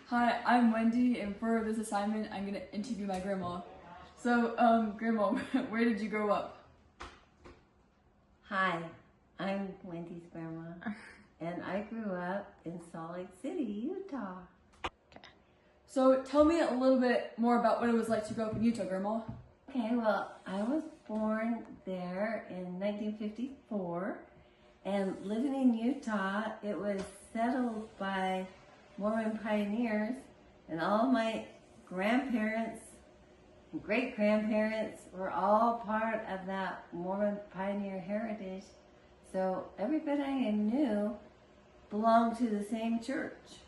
Hi, I'm Wendy, and for this assignment, I'm gonna interview my grandma. So, Grandma, where did you grow up? Hi, I'm Wendy's grandma, and I grew up in Salt Lake City, Utah. So, tell me a little bit more about what it was like to grow up in Utah, Grandma. Okay, well, I was born there in 1954, and living in Utah, it was settled by Mormon pioneers, and all my grandparents and great-grandparents were all part of that Mormon pioneer heritage. So everybody I knew belonged to the same church.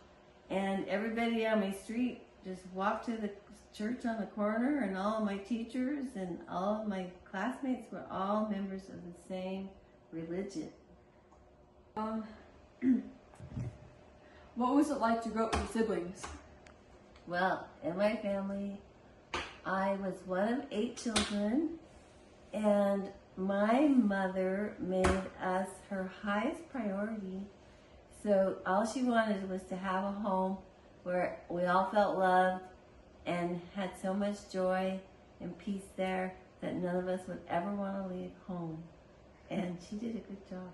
And everybody on my street just walked to the church on the corner, and all of my teachers and all of my classmates were all members of the same religion. What was it like to grow up with siblings? Well, in my family, I was one of 8 children, and my mother made us her highest priority. So all she wanted was to have a home where we all felt loved and had so much joy and peace there that none of us would ever want to leave home. And she did a good job.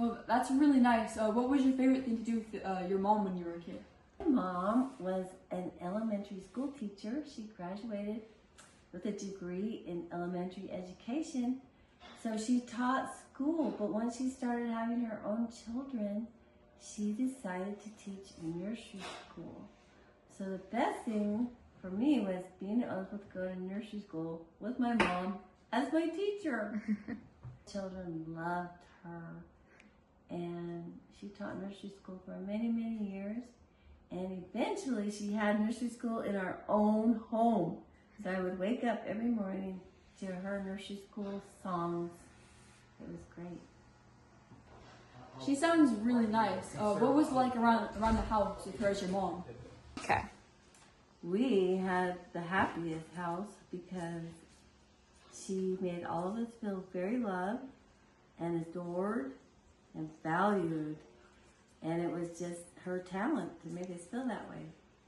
Oh, that's really nice. What was your favorite thing to do with your mom when you were a kid? My mom was an elementary school teacher. She graduated with a degree in elementary education. So she taught school, but once she started having her own children, she decided to teach nursery school. So the best thing for me was being able to go to nursery school with my mom as my teacher. Children loved her, and she taught nursery school for many, many years. And eventually she had nursery school in our own home. So I would wake up every morning to her nursery school songs. It was great. She sounds really nice. What was it like around the house with her as your mom? Okay. We had the happiest house because she made all of us feel very loved and adored and valued. And it was just her talent to make us feel that way.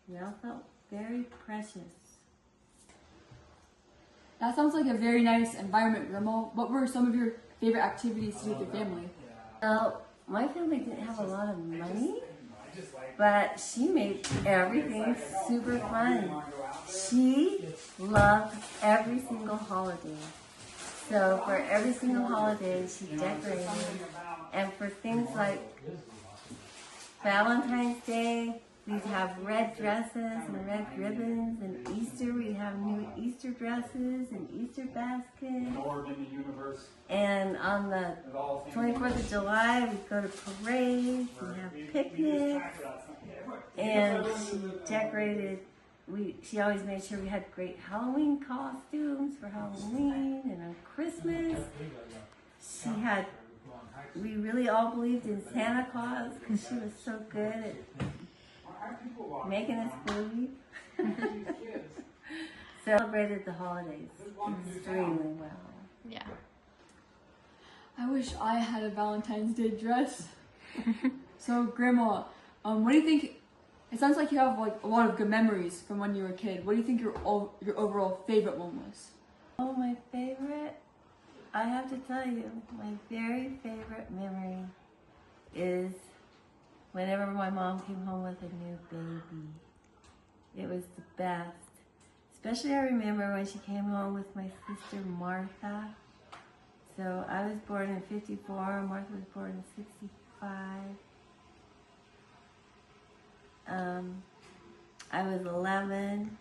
We all felt very precious. That sounds like a very nice environment, Grandma. What were some of your favorite activities to do with your family? Well, my family didn't have a lot of money, but she made everything super fun. She loved every single holiday. So for every single holiday, she decorated. And for things like Valentine's Day, we'd have red dresses and red ribbons, and Easter, we'd have new Easter dresses and Easter baskets. And on the 24th of July, we'd go to parades, we'd have picnics, and she decorated, she always made sure we had great Halloween costumes for Halloween, and on Christmas, we really all believed in Santa Claus because she was so good at making us believe. Celebrated the holidays extremely well. Yeah. I wish I had a Valentine's Day dress. So, Grandma, what do you think? It sounds like you have like a lot of good memories from when you were a kid. What do you think your overall favorite one was? Oh, my favorite? I have to tell you, my very favorite memory is whenever my mom came home with a new baby. It was the best. Especially I remember when she came home with my sister Martha. So I was born in 54, Martha was born in 65. I was 11,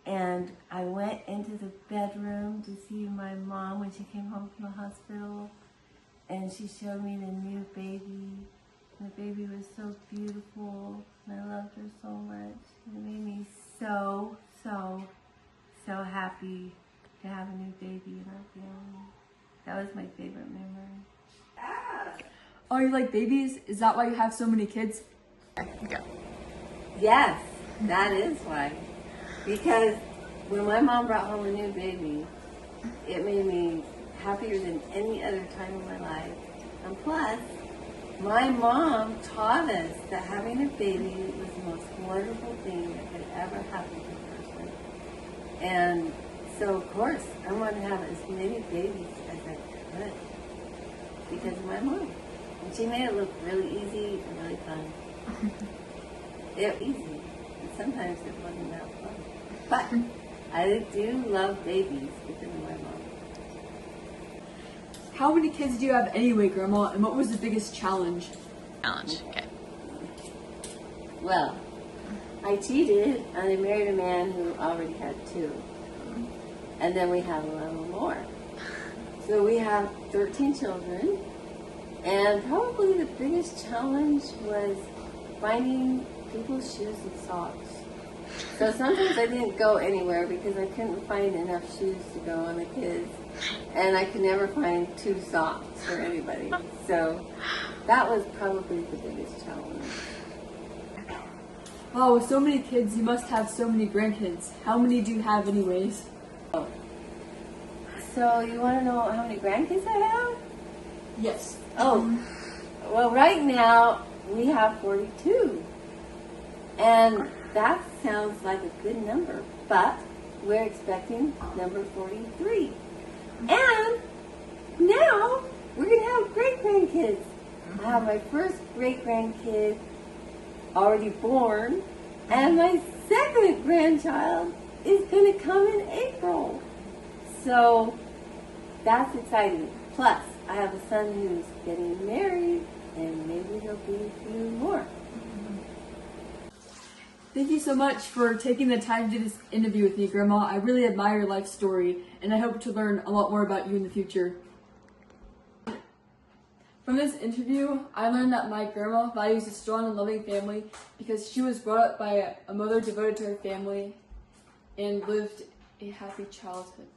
and I went into the bedroom to see my mom when she came home from the hospital, and she showed me the new baby. The baby was so beautiful, and I loved her so much. It made me so, so, so happy to have a new baby in our family. That was my favorite memory. Oh, you like babies? Is that why you have so many kids? Go. Yes, that is why. Because when my mom brought home a new baby, it made me happier than any other time in my life. And plus, My mom taught us that having a baby was the most wonderful thing that could ever happen to a person. And so, of course, I wanted to have as many babies as I could because of my mom. And she made it look really easy and really fun. It was easy, and sometimes it wasn't that fun. But I do love babies because of my mom. How many kids do you have anyway, Grandma, and what was the biggest challenge? Okay. Well, I cheated and I married a man who already had 2. And then we have 11 more. So we have 13 children. And probably the biggest challenge was finding people's shoes and socks. So sometimes I didn't go anywhere because I couldn't find enough shoes to go on the kids. And I could never find 2 socks for anybody. So that was probably the biggest challenge. Wow, with so many kids, you must have so many grandkids. How many do you have anyways? So you want to know how many grandkids I have? Yes. Oh, well, right now we have 42. And that sounds like a good number, but we're expecting number 43. And now we're going to have great-grandkids. I have my first great-grandkid already born, and my second grandchild is going to come in April. So that's exciting. Plus, I have a son who's getting married, and maybe there'll be a few more. Thank you so much for taking the time to do this interview with me, Grandma. I really admire your life story, and I hope to learn a lot more about you in the future. From this interview, I learned that my grandma values a strong and loving family because she was brought up by a mother devoted to her family and lived a happy childhood.